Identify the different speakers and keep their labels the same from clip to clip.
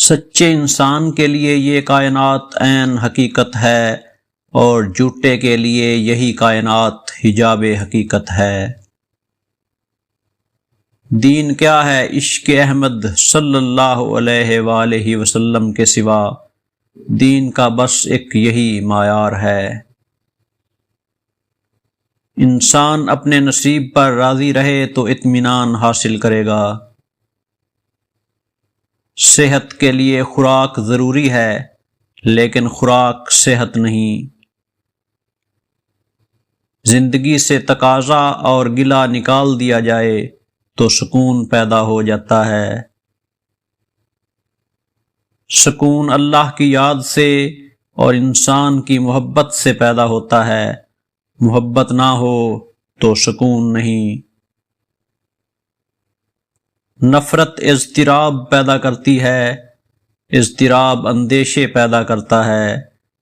Speaker 1: سچے انسان کے لیے یہ کائنات عین حقیقت ہے اور جھوٹے کے لیے یہی کائنات حجاب حقیقت ہے۔ دین کیا ہے عشق احمد صلی اللہ علیہ وآلہ وسلم کے سوا؟ دین کا بس ایک یہی معیار ہے۔ انسان اپنے نصیب پر راضی رہے تو اطمینان حاصل کرے گا۔ صحت کے لیے خوراک ضروری ہے لیکن خوراک صحت نہیں۔ زندگی سے تقاضا اور گلہ نکال دیا جائے تو سکون پیدا ہو جاتا ہے۔ سکون اللہ کی یاد سے اور انسان کی محبت سے پیدا ہوتا ہے۔ محبت نہ ہو تو سکون نہیں۔ نفرت اضطراب پیدا کرتی ہے، اضطراب اندیشے پیدا کرتا ہے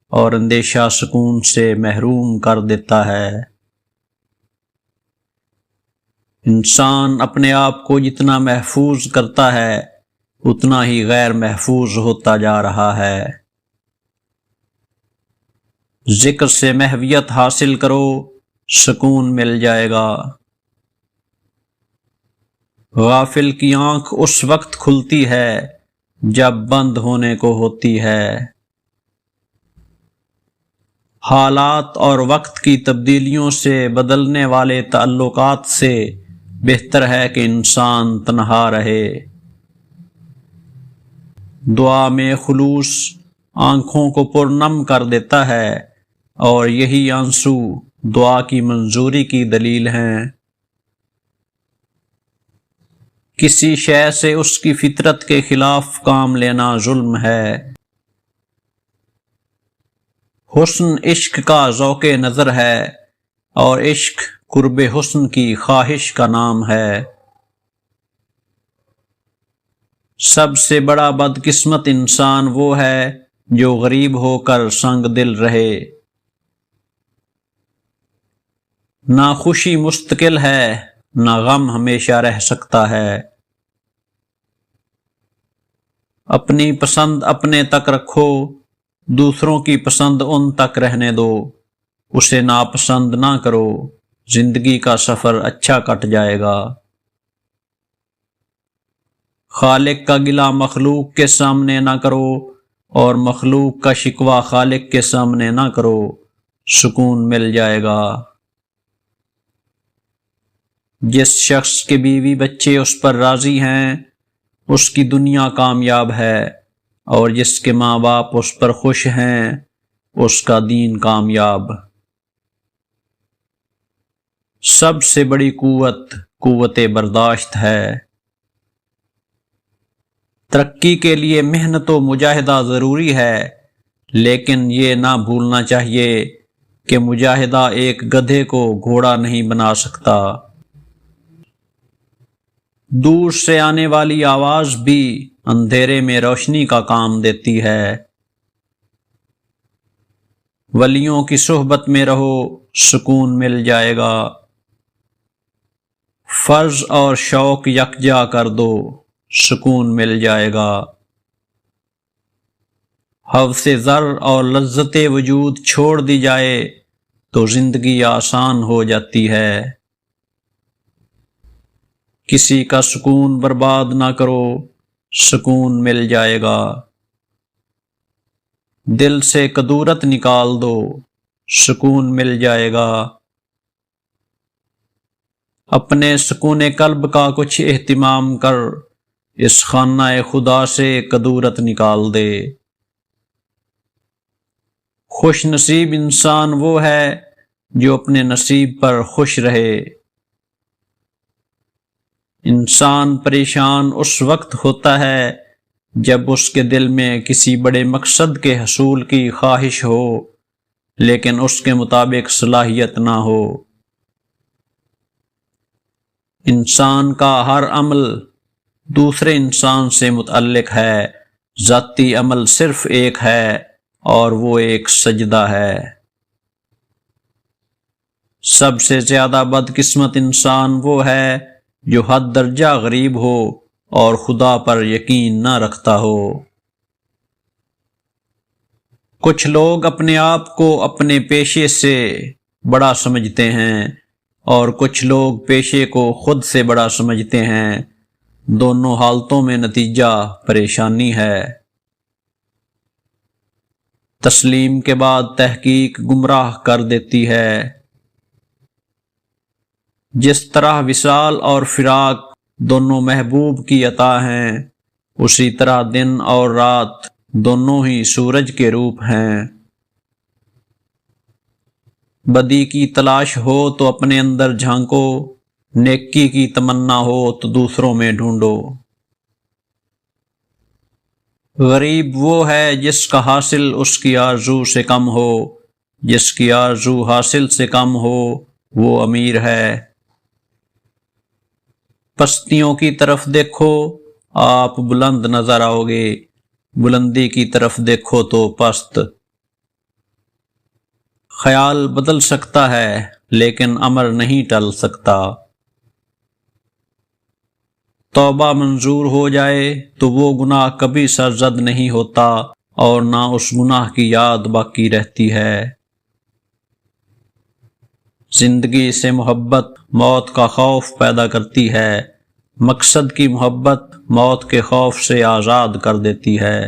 Speaker 1: اور اندیشہ سکون سے محروم کر دیتا ہے۔ انسان اپنے آپ کو جتنا محفوظ کرتا ہے اتنا ہی غیر محفوظ ہوتا جا رہا ہے۔ ذکر سے محویت حاصل کرو، سکون مل جائے گا۔ غافل کی آنکھ اس وقت کھلتی ہے جب بند ہونے کو ہوتی ہے۔ حالات اور وقت کی تبدیلیوں سے بدلنے والے تعلقات سے بہتر ہے کہ انسان تنہا رہے۔ دعا میں خلوص آنکھوں کو پرنم کر دیتا ہے اور یہی آنسو دعا کی منظوری کی دلیل ہیں۔ کسی شے سے اس کی فطرت کے خلاف کام لینا ظلم ہے۔ حسن عشق کا ذوق نظر ہے اور عشق قرب حسن کی خواہش کا نام ہے۔ سب سے بڑا بدقسمت انسان وہ ہے جو غریب ہو کر سنگ دل رہے۔ نہ خوشی مستقل ہے نہ غم ہمیشہ رہ سکتا ہے۔ اپنی پسند اپنے تک رکھو، دوسروں کی پسند ان تک رہنے دو، اسے ناپسند نہ کرو، زندگی کا سفر اچھا کٹ جائے گا۔ خالق کا گلہ مخلوق کے سامنے نہ کرو اور مخلوق کا شکوہ خالق کے سامنے نہ کرو، سکون مل جائے گا۔ جس شخص کے بیوی بچے اس پر راضی ہیں اس کی دنیا کامیاب ہے اور جس کے ماں باپ اس پر خوش ہیں اس کا دین کامیاب۔ سب سے بڑی قوت برداشت ہے۔ ترقی کے لیے محنت و مجاہدہ ضروری ہے لیکن یہ نہ بھولنا چاہیے کہ مجاہدہ ایک گدھے کو گھوڑا نہیں بنا سکتا۔ دور سے آنے والی آواز بھی اندھیرے میں روشنی کا کام دیتی ہے۔ ولیوں کی صحبت میں رہو، سکون مل جائے گا۔ فرض اور شوق یکجا کر دو، سکون مل جائے گا۔ حوث زر اور لذت وجود چھوڑ دی جائے تو زندگی آسان ہو جاتی ہے۔ کسی کا سکون برباد نہ کرو، سکون مل جائے گا۔ دل سے کدورت نکال دو، سکون مل جائے گا۔ اپنے سکون قلب کا کچھ اہتمام کر، اس خانہ خدا سے کدورت نکال دے۔ خوش نصیب انسان وہ ہے جو اپنے نصیب پر خوش رہے۔ انسان پریشان اس وقت ہوتا ہے جب اس کے دل میں کسی بڑے مقصد کے حصول کی خواہش ہو لیکن اس کے مطابق صلاحیت نہ ہو۔ انسان کا ہر عمل دوسرے انسان سے متعلق ہے، ذاتی عمل صرف ایک ہے اور وہ ایک سجدہ ہے۔ سب سے زیادہ بدقسمت انسان وہ ہے جو حد درجہ غریب ہو اور خدا پر یقین نہ رکھتا ہو۔ کچھ لوگ اپنے آپ کو اپنے پیشے سے بڑا سمجھتے ہیں اور کچھ لوگ پیشے کو خود سے بڑا سمجھتے ہیں۔ دونوں حالتوں میں نتیجہ پریشانی ہے۔ تسلیم کے بعد تحقیق گمراہ کر دیتی ہے۔ جس طرح وصال اور فراق دونوں محبوب کی عطا ہیں، اسی طرح دن اور رات دونوں ہی سورج کے روپ ہیں۔ بدی کی تلاش ہو تو اپنے اندر جھانکو، نیکی کی تمنا ہو تو دوسروں میں ڈھونڈو۔ غریب وہ ہے جس کا حاصل اس کی آرزو سے کم ہو، جس کی آرزو حاصل سے کم ہو وہ امیر ہے۔ پستیوں کی طرف دیکھو آپ بلند نظر آؤ گے، بلندی کی طرف دیکھو تو پست۔ خیال بدل سکتا ہے لیکن امر نہیں ٹل سکتا۔ توبہ منظور ہو جائے تو وہ گناہ کبھی سرزد نہیں ہوتا اور نہ اس گناہ کی یاد باقی رہتی ہے۔ زندگی سے محبت موت کا خوف پیدا کرتی ہے، مقصد کی محبت موت کے خوف سے آزاد کر دیتی ہے۔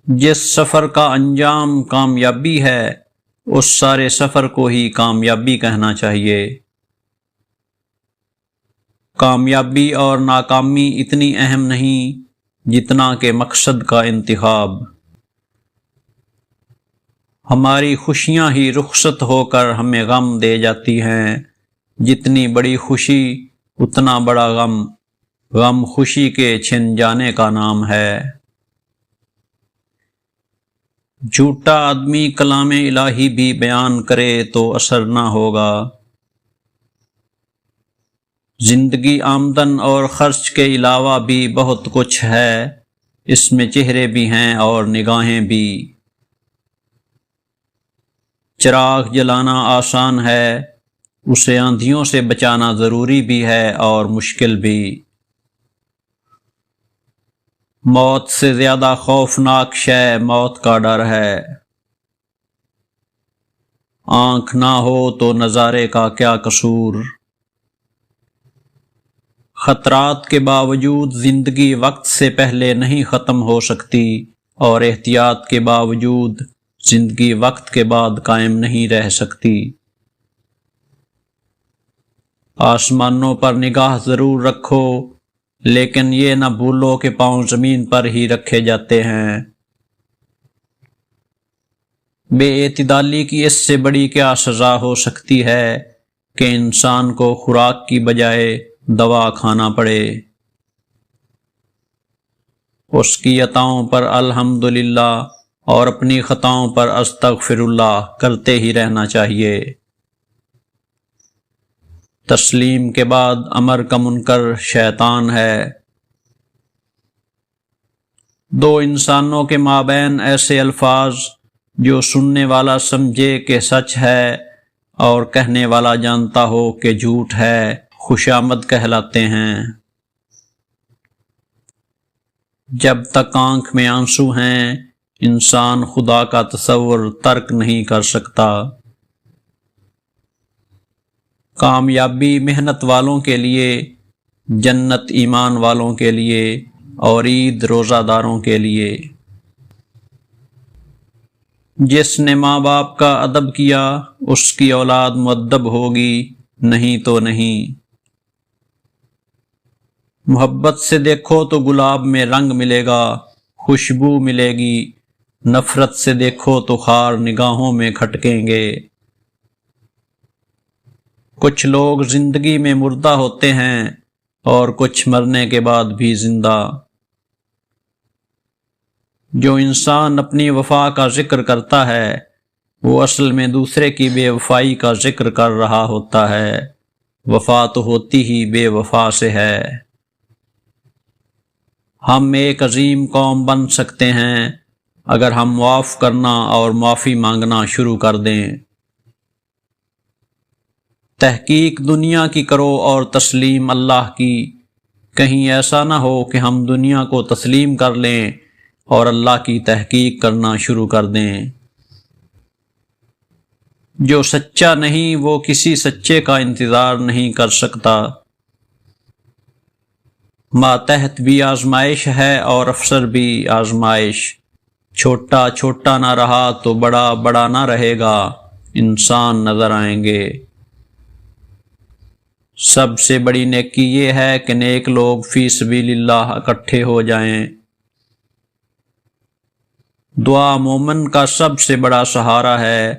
Speaker 1: جس سفر کا انجام کامیابی ہے اس سارے سفر کو ہی کامیابی کہنا چاہیے۔ کامیابی اور ناکامی اتنی اہم نہیں جتنا کہ مقصد کا انتخاب۔ ہماری خوشیاں ہی رخصت ہو کر ہمیں غم دے جاتی ہیں، جتنی بڑی خوشی اتنا بڑا غم، غم خوشی کے چھن جانے کا نام ہے۔ جھوٹا آدمی کلام الہی بھی بیان کرے تو اثر نہ ہوگا۔ زندگی آمدن اور خرچ کے علاوہ بھی بہت کچھ ہے، اس میں چہرے بھی ہیں اور نگاہیں بھی۔ چراغ جلانا آسان ہے، اسے آندھیوں سے بچانا ضروری بھی ہے اور مشکل بھی۔ موت سے زیادہ خوفناک شے موت کا ڈر ہے۔ آنکھ نہ ہو تو نظارے کا کیا قصور۔ خطرات کے باوجود زندگی وقت سے پہلے نہیں ختم ہو سکتی اور احتیاط کے باوجود زندگی وقت کے بعد قائم نہیں رہ سکتی۔ آسمانوں پر نگاہ ضرور رکھو لیکن یہ نہ بھولو کہ پاؤں زمین پر ہی رکھے جاتے ہیں۔ بے اعتدالی کی اس سے بڑی کیا سزا ہو سکتی ہے کہ انسان کو خوراک کی بجائے دوا کھانا پڑے۔ اس کی عطاؤں پر الحمدللہ اور اپنی خطاؤں پر استغفر اللہ کرتے ہی رہنا چاہیے۔ تسلیم کے بعد امر کا منکر شیطان ہے۔ دو انسانوں کے مابین ایسے الفاظ جو سننے والا سمجھے کہ سچ ہے اور کہنے والا جانتا ہو کہ جھوٹ ہے، خوشامد کہلاتے ہیں۔ جب تک آنکھ میں آنسو ہیں انسان خدا کا تصور ترک نہیں کر سکتا۔ کامیابی محنت والوں کے لیے، جنت ایمان والوں کے لیے اور عید روزہ داروں کے لیے۔ جس نے ماں باپ کا ادب کیا اس کی اولاد مؤدب ہوگی، نہیں تو نہیں۔ محبت سے دیکھو تو گلاب میں رنگ ملے گا، خوشبو ملے گی، نفرت سے دیکھو تو خار نگاہوں میں کھٹکیں گے۔ کچھ لوگ زندگی میں مردہ ہوتے ہیں اور کچھ مرنے کے بعد بھی زندہ۔ جو انسان اپنی وفا کا ذکر کرتا ہے وہ اصل میں دوسرے کی بے وفائی کا ذکر کر رہا ہوتا ہے۔ وفا تو ہوتی ہی بے وفا سے ہے۔ ہم ایک عظیم قوم بن سکتے ہیں اگر ہم معاف کرنا اور معافی مانگنا شروع کر دیں۔ تحقیق دنیا کی کرو اور تسلیم اللہ کی۔ کہیں ایسا نہ ہو کہ ہم دنیا کو تسلیم کر لیں اور اللہ کی تحقیق کرنا شروع کر دیں۔ جو سچا نہیں وہ کسی سچے کا انتظار نہیں کر سکتا۔ ماتحت بھی آزمائش ہے اور افسر بھی آزمائش، چھوٹا چھوٹا نہ رہا تو بڑا بڑا نہ رہے گا، انسان نظر آئیں گے۔ سب سے بڑی نیکی یہ ہے کہ نیک لوگ فی سبیل اللہ اکٹھے ہو جائیں۔ دعا مومن کا سب سے بڑا سہارا ہے،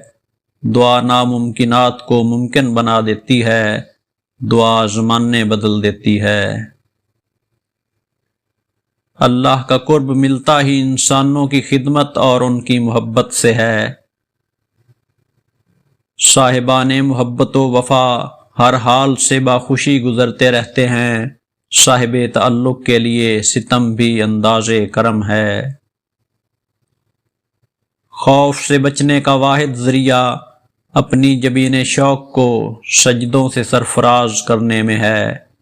Speaker 1: دعا ناممکنات کو ممکن بنا دیتی ہے، دعا زمانے بدل دیتی ہے۔ اللہ کا قرب ملتا ہی انسانوں کی خدمت اور ان کی محبت سے ہے۔ صاحبان محبت و وفا ہر حال سے باخوشی گزرتے رہتے ہیں، صاحب تعلق کے لیے ستم بھی انداز کرم ہے۔ خوف سے بچنے کا واحد ذریعہ اپنی جبین شوق کو سجدوں سے سرفراز کرنے میں ہے۔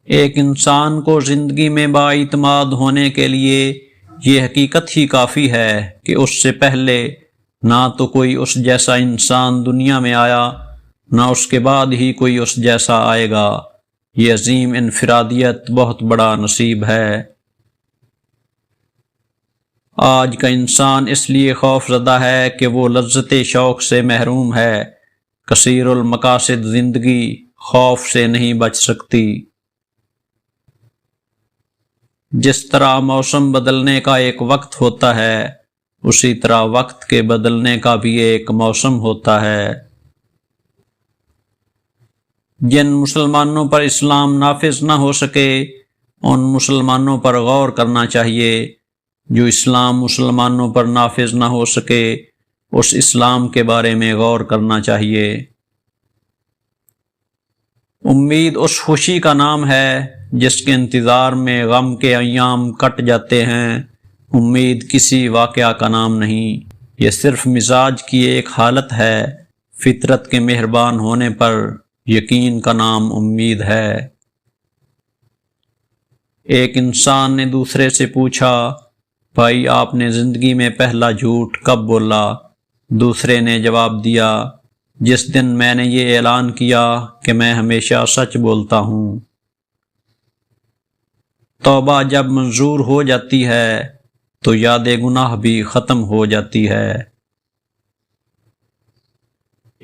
Speaker 1: ایک انسان کو زندگی میں بااعتماد ہونے کے لیے یہ حقیقت ہی کافی ہے کہ اس سے پہلے نہ تو کوئی اس جیسا انسان دنیا میں آیا، نہ اس کے بعد ہی کوئی اس جیسا آئے گا۔ یہ عظیم انفرادیت بہت بڑا نصیب ہے۔ آج کا انسان اس لیے خوف زدہ ہے کہ وہ لذت شوق سے محروم ہے۔ کثیر المقاصد زندگی خوف سے نہیں بچ سکتی۔ جس طرح موسم بدلنے کا ایک وقت ہوتا ہے، اسی طرح وقت کے بدلنے کا بھی ایک موسم ہوتا ہے۔ جن مسلمانوں پر اسلام نافذ نہ ہو سکے، ان مسلمانوں پر غور کرنا چاہیے۔ جو اسلام مسلمانوں پر نافذ نہ ہو سکے، اس اسلام کے بارے میں غور کرنا چاہیے۔ امید اس خوشی کا نام ہے جس کے انتظار میں غم کے ایام کٹ جاتے ہیں۔ امید کسی واقعہ کا نام نہیں، یہ صرف مزاج کی ایک حالت ہے۔ فطرت کے مہربان ہونے پر یقین کا نام امید ہے۔ ایک انسان نے دوسرے سے پوچھا، بھائی آپ نے زندگی میں پہلا جھوٹ کب بولا؟ دوسرے نے جواب دیا، جس دن میں نے یہ اعلان کیا کہ میں ہمیشہ سچ بولتا ہوں۔ توبہ جب منظور ہو جاتی ہے تو یاد گناہ بھی ختم ہو جاتی ہے۔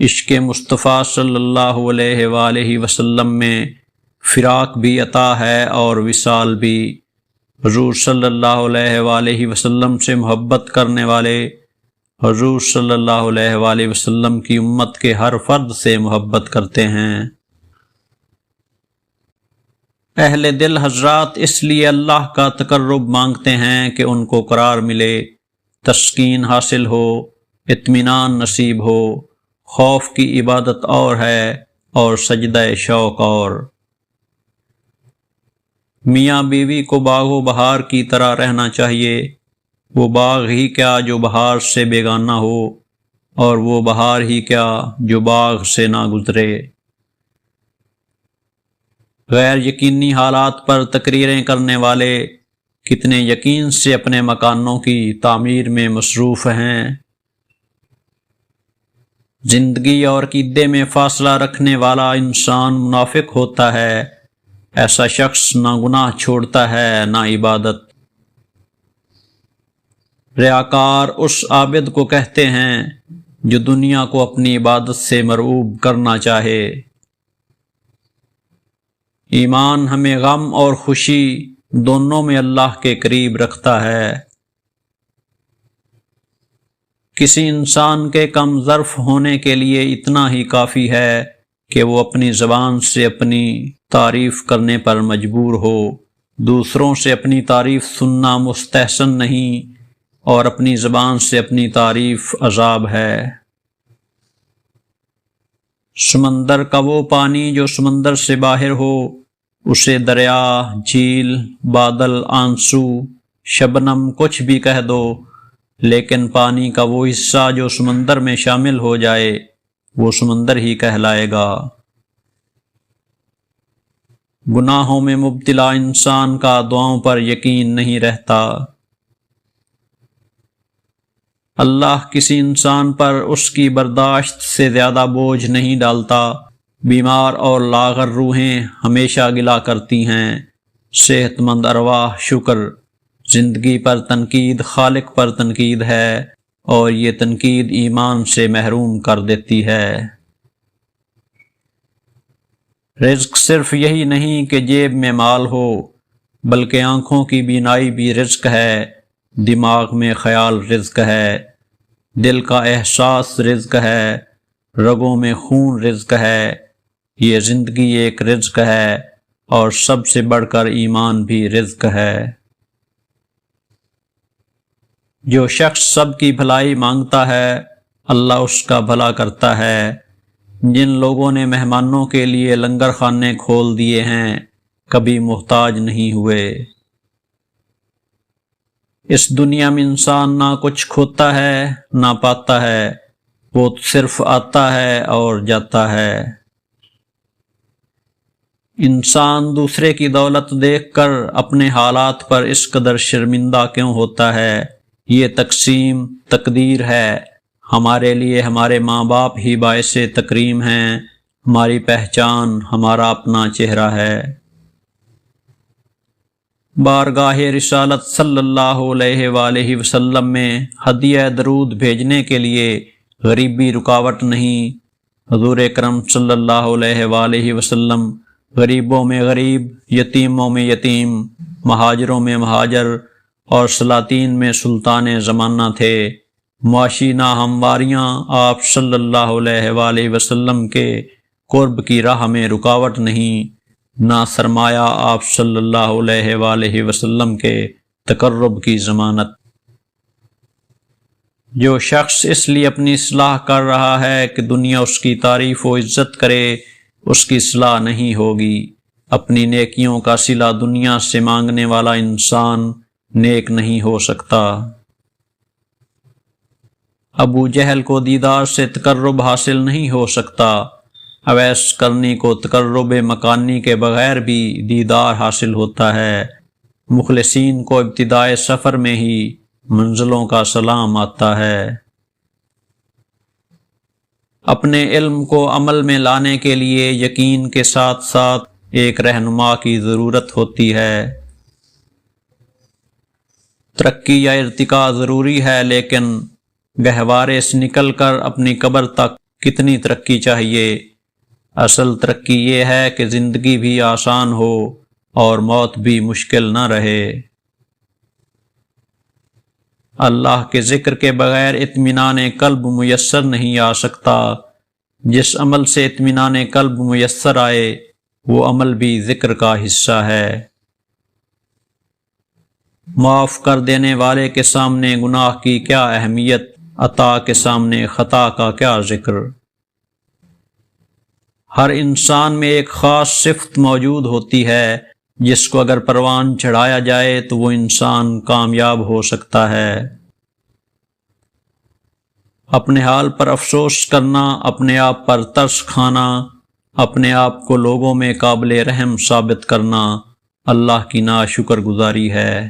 Speaker 1: عشق مصطفیٰ صلی اللہ علیہ وآلہ وسلم میں فراق بھی عطا ہے اور وصال بھی۔ حضور صلی اللہ علیہ وآلہ وسلم سے محبت کرنے والے حضور صلی اللہ علیہ وآلہ وسلم کی امت کے ہر فرد سے محبت کرتے ہیں۔ اہل دل حضرات اس لیے اللہ کا تقرب مانگتے ہیں کہ ان کو قرار ملے، تسکین حاصل ہو، اطمینان نصیب ہو۔ خوف کی عبادت اور ہے اور سجدہ شوق اور۔ میاں بیوی کو باغ و بہار کی طرح رہنا چاہیے۔ وہ باغ ہی کیا جو بہار سے بیگانہ ہو، اور وہ بہار ہی کیا جو باغ سے نہ گزرے۔ غیر یقینی حالات پر تقریریں کرنے والے کتنے یقین سے اپنے مکانوں کی تعمیر میں مصروف ہیں۔ زندگی اور عقیدے میں فاصلہ رکھنے والا انسان منافق ہوتا ہے۔ ایسا شخص نہ گناہ چھوڑتا ہے نہ عبادت۔ ریاکار اس عابد کو کہتے ہیں جو دنیا کو اپنی عبادت سے مرعوب کرنا چاہے۔ ایمان ہمیں غم اور خوشی دونوں میں اللہ کے قریب رکھتا ہے۔ کسی انسان کے کم ظرف ہونے کے لیے اتنا ہی کافی ہے کہ وہ اپنی زبان سے اپنی تعریف کرنے پر مجبور ہو۔ دوسروں سے اپنی تعریف سننا مستحسن نہیں، اور اپنی زبان سے اپنی تعریف عذاب ہے۔ سمندر کا وہ پانی جو سمندر سے باہر ہو، اسے دریا، جھیل، بادل، آنسو، شبنم کچھ بھی کہہ دو، لیکن پانی کا وہ حصہ جو سمندر میں شامل ہو جائے وہ سمندر ہی کہلائے گا۔ گناہوں میں مبتلا انسان کا دعاؤں پر یقین نہیں رہتا۔ اللہ کسی انسان پر اس کی برداشت سے زیادہ بوجھ نہیں ڈالتا۔ بیمار اور لاغر روحیں ہمیشہ گلا کرتی ہیں، صحت مند ارواح شکر۔ زندگی پر تنقید خالق پر تنقید ہے، اور یہ تنقید ایمان سے محروم کر دیتی ہے۔ رزق صرف یہی نہیں کہ جیب میں مال ہو، بلکہ آنکھوں کی بینائی بھی رزق ہے، دماغ میں خیال رزق ہے، دل کا احساس رزق ہے، رگوں میں خون رزق ہے۔ یہ زندگی ایک رزق ہے، اور سب سے بڑھ کر ایمان بھی رزق ہے۔ جو شخص سب کی بھلائی مانگتا ہے، اللہ اس کا بھلا کرتا ہے۔ جن لوگوں نے مہمانوں کے لیے لنگر خانے کھول دیے ہیں، کبھی محتاج نہیں ہوئے۔ اس دنیا میں انسان نہ کچھ کھوتا ہے نہ پاتا ہے، وہ صرف آتا ہے اور جاتا ہے۔ انسان دوسرے کی دولت دیکھ کر اپنے حالات پر اس قدر شرمندہ کیوں ہوتا ہے؟ یہ تقسیم تقدیر ہے۔ ہمارے لیے ہمارے ماں باپ ہی باعث تکریم ہیں، ہماری پہچان ہمارا اپنا چہرہ ہے۔ بارگاہ رسالت صلی اللہ علیہ وآلہ وسلم میں ہدیہ درود بھیجنے کے لیے غریبی رکاوٹ نہیں۔ حضور اکرم صلی اللہ علیہ وآلہ وسلم غریبوں میں غریب، یتیموں میں یتیم، مہاجروں میں مہاجر، اور سلاطین میں سلطان زمانہ تھے۔ معاشی ناہمواریاں آپ صلی اللہ علیہ وآلہ وسلم کے قرب کی راہ میں رکاوٹ نہیں، نہ سرمایہ آپ صلی اللہ علیہ وآلہ وسلم کے تقرب کی ضمانت۔ جو شخص اس لیے اپنی اصلاح کر رہا ہے کہ دنیا اس کی تعریف و عزت کرے، اس کی اصلاح نہیں ہوگی۔ اپنی نیکیوں کا صلہ دنیا سے مانگنے والا انسان نیک نہیں ہو سکتا۔ ابو جہل کو دیدار سے تقرب حاصل نہیں ہو سکتا، اویس کرنی کو تقرب مکانی کے بغیر بھی دیدار حاصل ہوتا ہے۔ مخلصین کو ابتدائے سفر میں ہی منزلوں کا سلام آتا ہے۔ اپنے علم کو عمل میں لانے کے لیے یقین کے ساتھ ساتھ ایک رہنما کی ضرورت ہوتی ہے۔ ترقی یا ارتقاء ضروری ہے، لیکن گہوارے سے نکل کر اپنی قبر تک کتنی ترقی چاہیے؟ اصل ترقی یہ ہے کہ زندگی بھی آسان ہو اور موت بھی مشکل نہ رہے۔ اللہ کے ذکر کے بغیر اطمینان قلب میسر نہیں آ سکتا۔ جس عمل سے اطمینان قلب میسر آئے، وہ عمل بھی ذکر کا حصہ ہے۔ معاف کر دینے والے کے سامنے گناہ کی کیا اہمیت، عطا کے سامنے خطا کا کیا ذکر۔ ہر انسان میں ایک خاص صفت موجود ہوتی ہے، جس کو اگر پروان چڑھایا جائے تو وہ انسان کامیاب ہو سکتا ہے۔ اپنے حال پر افسوس کرنا، اپنے آپ پر ترس کھانا، اپنے آپ کو لوگوں میں قابل رحم ثابت کرنا اللہ کی ناشکر گزاری ہے۔